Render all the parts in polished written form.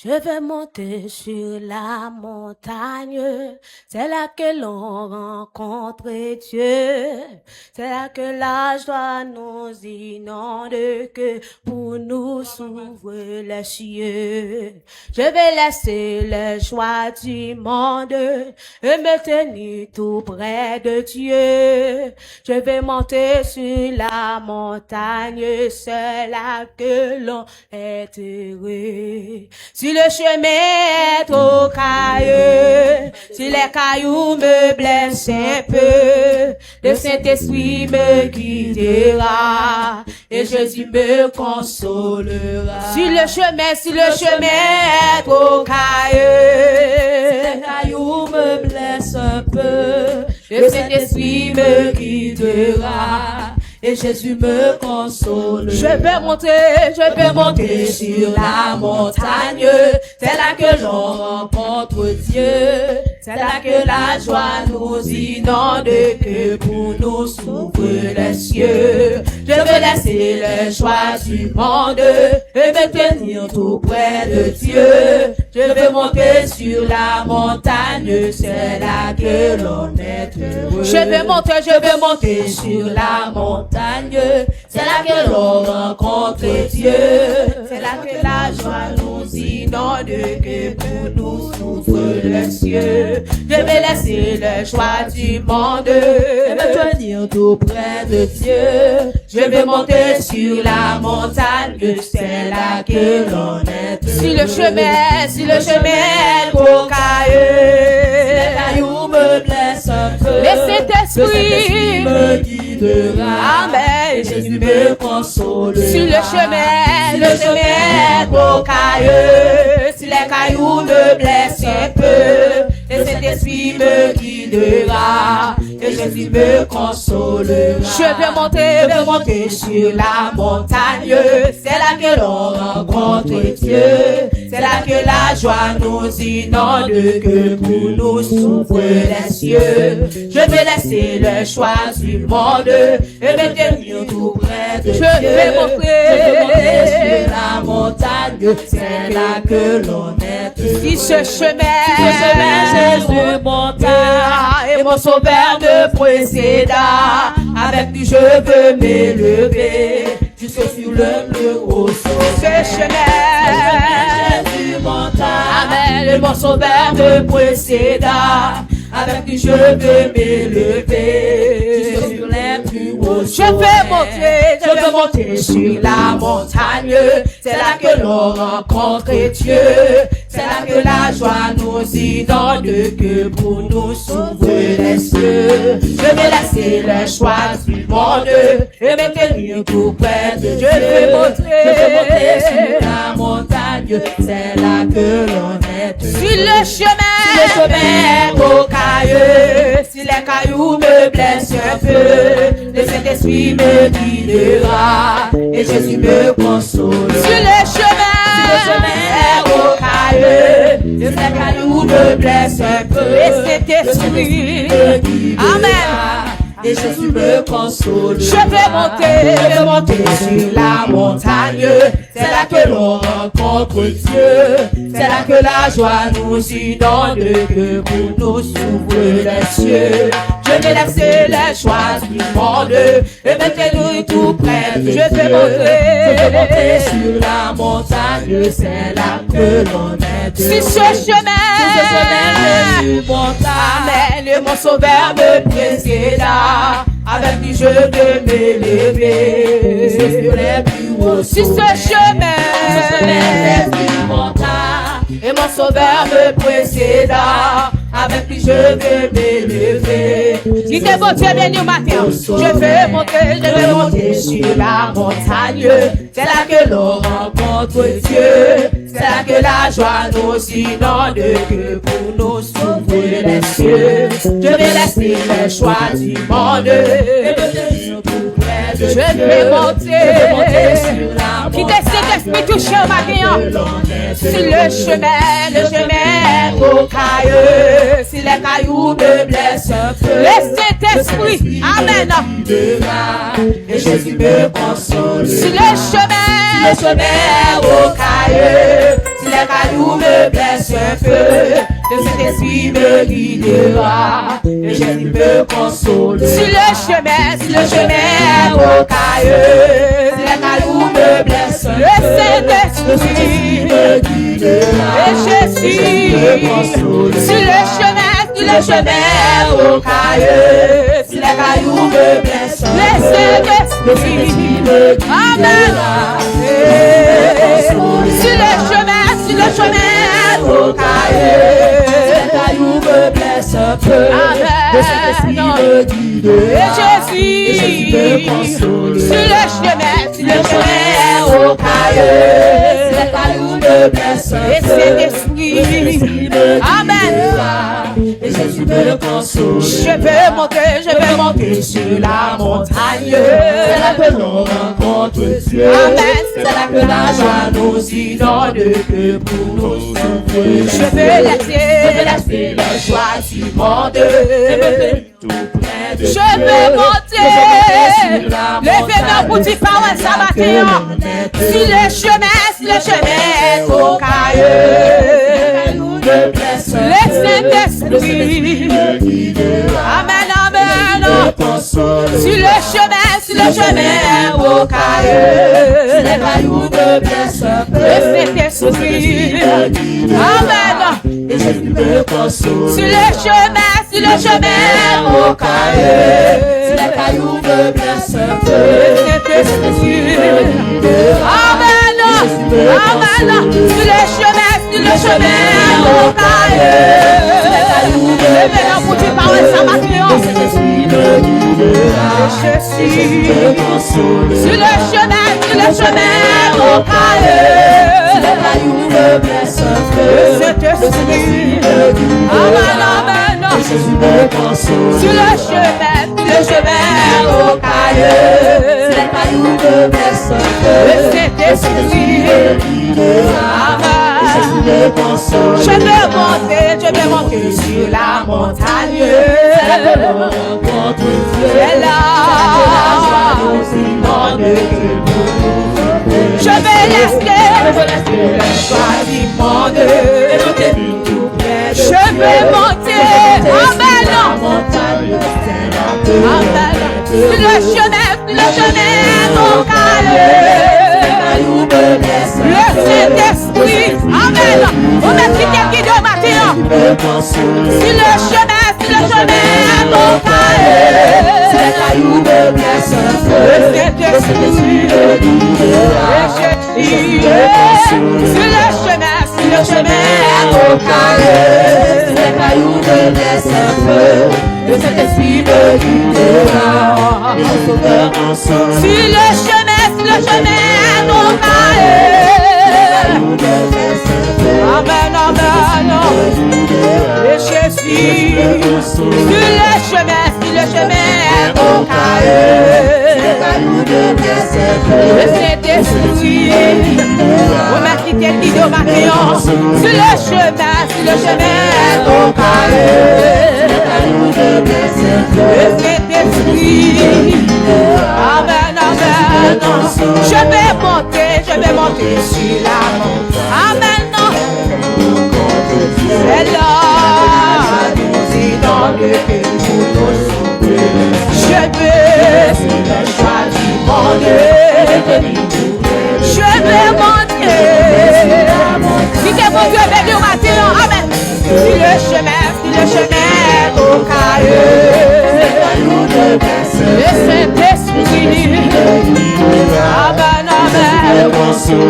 Je vais monter sur la montagne, c'est là que l'on rencontre Dieu, c'est là que la joie nous inonde, que pour nous s'ouvre les cieux. Je vais laisser les joies du monde et me tenir tout près de Dieu. Je vais monter sur la montagne, c'est là que l'on est heureux. Si le chemin est au caillou, si les cailloux me blessent un peu, le Saint-Esprit me guidera et Jésus me consolera. Si le chemin est au caillou, si les cailloux me blessent un peu, le Saint-Esprit me guidera et Jésus me console. Je vais monter sur la montagne. C'est là que l'on rencontre Dieu. C'est là que la joie nous inonde, que pour nous s'ouvre les cieux. Je veux laisser les joies du monde et me tenir tout près de Dieu. Je veux monter sur la montagne. C'est là que l'on est heureux. Je veux monter sur la montagne. C'est là que l'on rencontre Dieu. C'est là que la joie nous inonde, que pour nous s'ouvre les cieux. Je vais laisser les joies du monde et me tenir tout près de Dieu. Je vais monter sur la montagne. C'est là que l'on est heureux. Si le chemin est au caillou, si les cailloux me blessent un peu, le Saint-Esprit me guidera. Amen. Et Jésus me console. Si le chemin est au caillou, si les cailloux me blessent un peu, et cet esprit me guidera et Jésus me consolera. Je vais monter sur la montagne. C'est là que l'on rencontre Dieu. C'est là que la joie nous inonde, que pour nous s'ouvre les cieux. Je vais laisser le choix du monde et me tenir tout près de Dieu. Je vais monter sur la montagne. C'est là que l'on est heureux. Si ce chemin Jésus monta et mon sauveur me précéda. Avec lui je veux m'élever jusque sur le plus haut sommet. Ce chemin Jésus monta. Amen. Et mon sauveur me précéda. Avec lui je veux m'élever jusque sur les plus hauts sommets. Je veux monter sur la montagne. C'est là que l'on rencontre Dieu. C'est là que la joie nous inonde, que pour nous s'ouvre les cieux. Je vais laisser le choix du monde et me tenir tout près de Dieu. Je vais monter sur la montagne. C'est là que l'on est heureux. Si le chemin est au caillou, si les cailloux me blessent un peu, le Saint-Esprit me guidera et Jésus me console. Si le chemin est au caillou, si les cailloux me blessent un peu, le Saint-Esprit me guidera. Amen. Et Jésus me console. Je vais monter sur la montagne. C'est là que l'on rencontre Dieu. C'est là que la joie nous inonde, que pour nous s'ouvre les cieux. Je vais laisser les choix du monde et me tenir tout près de Dieu. Je vais monter sur la montagne. C'est là que l'on est heureux. Si ce chemin Jésus monta, Amen, et mon sauveur me précéda. Avec lui je veux m'élever sur les plus hauts sommets. Si ce chemin Jésus monta et mon sauveur me précéda. Avec lui je veux m'élever. Si t'es bon Dieu béni au matin, je vais monter sur la montagne. C'est là que l'on rencontre Dieu. C'est là que la joie nous inonde, que pour nous s'ouvre les cieux. Je vais laisser le choix du monde et me tenir tout près de Dieu. Je vais monter sur la montagne. Qui décide d'esprit touché au matin. Si le chemin est au caillou, si les cailloux me blessent un peu, le Saint-Esprit, Amen, et Jésus me console. Si le chemin le chemin rocailleux, si les cailloux me blessent un peu, le Saint-Esprit me guidera, et Jésus me console. Si le chemin rocailleux, si les cailloux me blessent un peu, le Saint-Esprit me guidera, et Jésus me console. Si le chemin rocailleux, si les cailloux me blessent un peu, le Saint-Esprit me guidera. Si le chemin rocailleux, les cailloux me blessent un peu, le Saint-Esprit me guidera, et Jésus me console. Si le chemin rocailleux, les cailloux me blessent un peu, le Saint-Esprit me guidera, et Jésus me console. Je vais monter sur la montagne, c'est là que l'on rencontre Dieu. Amen. C'est là que la joie nous inonde, que pour nous souffrir. Je vais laisser la joie du monde, et me faire tout près de Dieu. Je vais monter, levez-moi pour dire paroles ça matin. Si le chemin rocailleux, le Saint-Esprit, amen, amen. Si le chemin rocailleux, si les cailloux me blessent un peu, le Saint-Esprit, amen, et Jésus me console. Si le chemin rocailleux, si les cailloux me blessent un peu, le Saint-Esprit, amen, amen. Si le chemin rocailleux, si les cailloux me blessent un peu, sur le chemin rocailleux, si les cailloux me blessent un peu, le Saint-Esprit me guidera, et Jésus me console. Sur le chemin rocailleux, si les cailloux me blessent un peu, le Saint-Esprit me guidera, et Jésus me console. Je vais monter sur la montagne, c'est là que l'on rencontre Dieu. C'est là je vais laisser la joie du monde, et me faire tout près de Dieu. Je vais monter, amen, amen. Le chemin rocailleux, le Saint-Esprit, amen. On a dit qui de matin. Si le chemin rocailleux, si les cailloux me blessent un peu, le Saint-Esprit me guidera, et Jésus me console. Si le chemin rocailleux, si les cailloux me blessent un peu, le Saint-Esprit me guidera, et Jésus me console. Si le chemin rocailleux, amen, amen, et Jésus, si le chemin rocailleux, le Saint-Esprit, on m'a quitté le lit de ma créance, sur le chemin rocailleux, le Saint-Esprit, amen, amen. Je vais monter sur la montagne, amen, c'est là, nous inonde que pour nous sauver. Je veux la joie du monde, je vais monter, si t'es mon Dieu béni au matin, amen. Si le chemin rocailleux, le Saint-Esprit, amen, amen.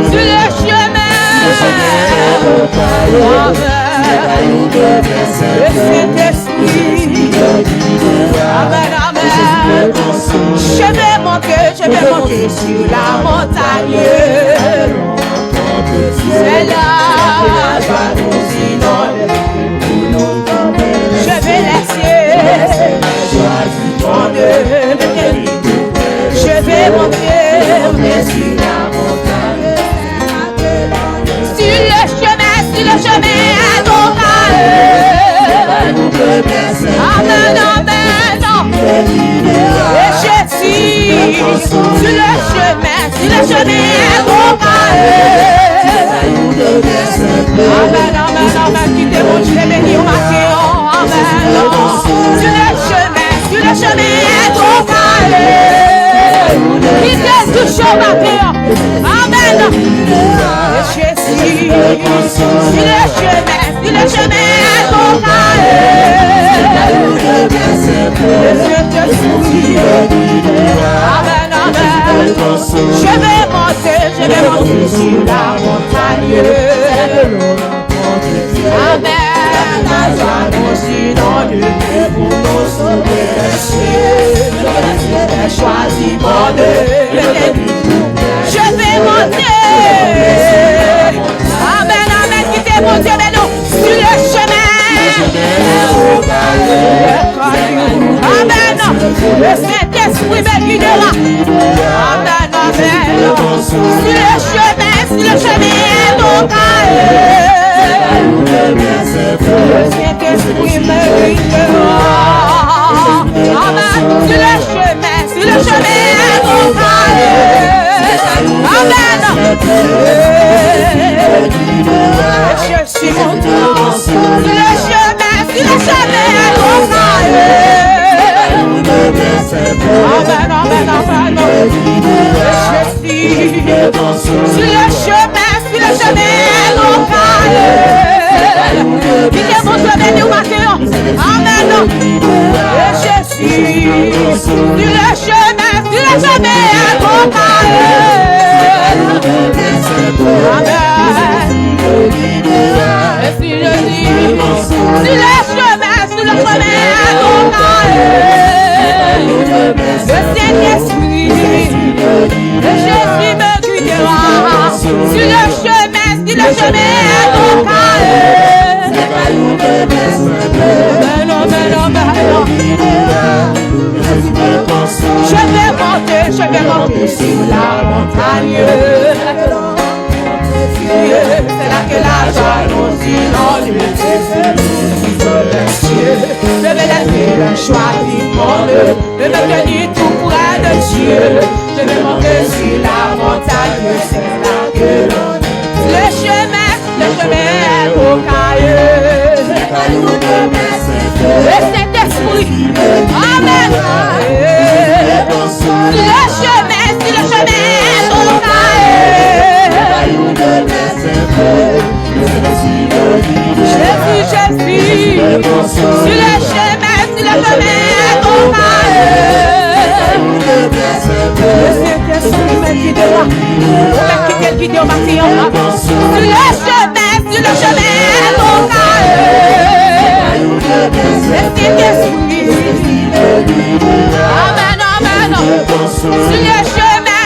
Si le chemin rocailleux, le Saint-Esprit, amen, amen. Je vais monter sur la montagne, c'est là, je vais laisser la joie du monde, je vais monter sur la montagne, sur le chemin rocailleux, amen, amen, et Jésus, sur le chemin rocailleux, sur le chemin, ton carré. Il est toujours ma terre. Amen. Jésus, sur le chemin, ton carré. Amen, amen. Je vais monter sur la montagne. Amen, la joie aussi dans le cœur pour nos péchés. J'ai choisi mon Dieu. Je vais monter. Amen, amen, quittez mon Dieu, mais non, sur le chemin. Amen, le Saint-Esprit me guidera. Amen, amen, sur le chemin, mon carré. Le Saint-Esprit me guidera. Amen, sur le chemin, mon carré. Amen. Je suis monté sur le chemin, mon carré. Amen, amen, amen. Je suis sur le chemin, mon carré. Il est mon Dieu béni au matin. Amen. Je suis sur le chemin, mon carré. Amen. Et si je dis sur le chemin, mon carré. Le Saint-Esprit, Jésus me guidera. Sur le chemin, mon carré. Je vais monter sur la montagne. C'est là que la joie nous inonde. Je vais laisser le choix du monde. Je vais tenir tout près de Dieu. Je vais monter sur la montagne. C'est là que le chemin au cahier. Le Saint-Esprit, amen. Le chemin au cahier. Jésus, sur le chemin au cahier. Le Saint-Esprit me guidera. On va quitter le guide au matin. Sur le chemin au cahier. Le Saint-Esprit, amen, amen. Sur le chemin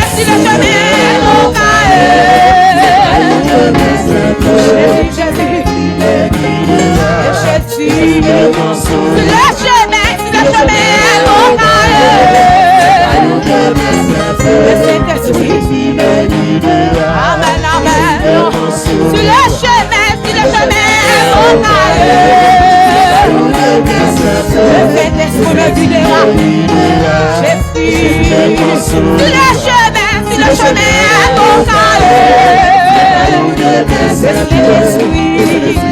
au cahier. Jésus, sur le chemin au cahier. Le Saint-Esprit, amen, amen. Sur le chemin au cahier. Le Saint-Esprit me guidera. Jésus, sur le chemin au cahier. Le Saint-Esprit, Jésus,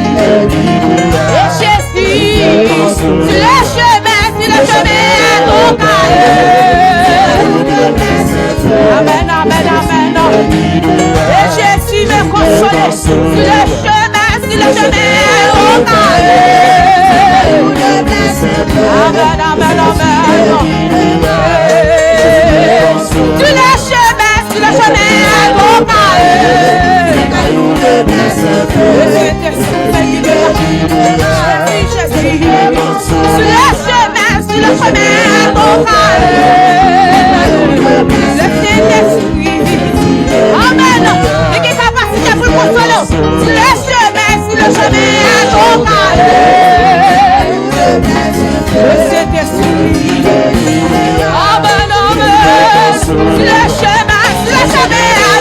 sur le chemin au cahier. Amen, amen, amen. Et Jésus me console sur le chemin au cahier. Amen, amen, amen. Sur le chemin au cahier. Jésus, sur le chemin au cahier. Le Saint-Esprit, amen. Et qui capacité pour le consoler. Sur le chemin au cahier. Le Saint-Esprit, amen, amen. Sur le chemin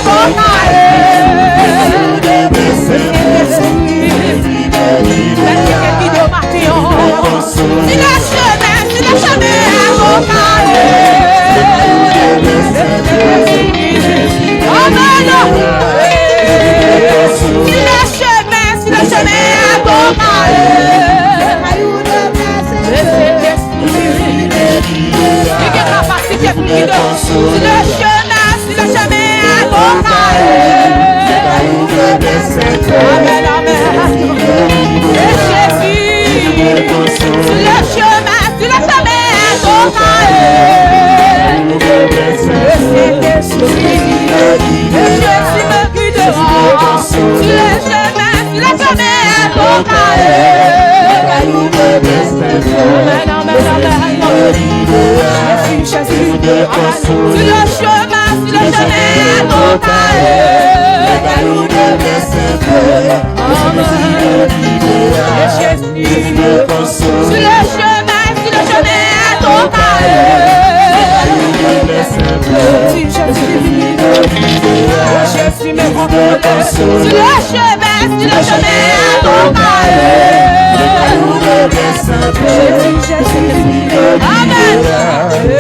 au cahier. Le Saint-Esprit, la qui de matin. Sur le chemin au cahier. Amen. Sur le chemin au cahier. Sur le chemin, montagne. Regarde-nous de simple. Sur le chemin, montagne. Si je suis mes contrôles. Sur le chemin, montagne. Regarde-nous de simple. Amen.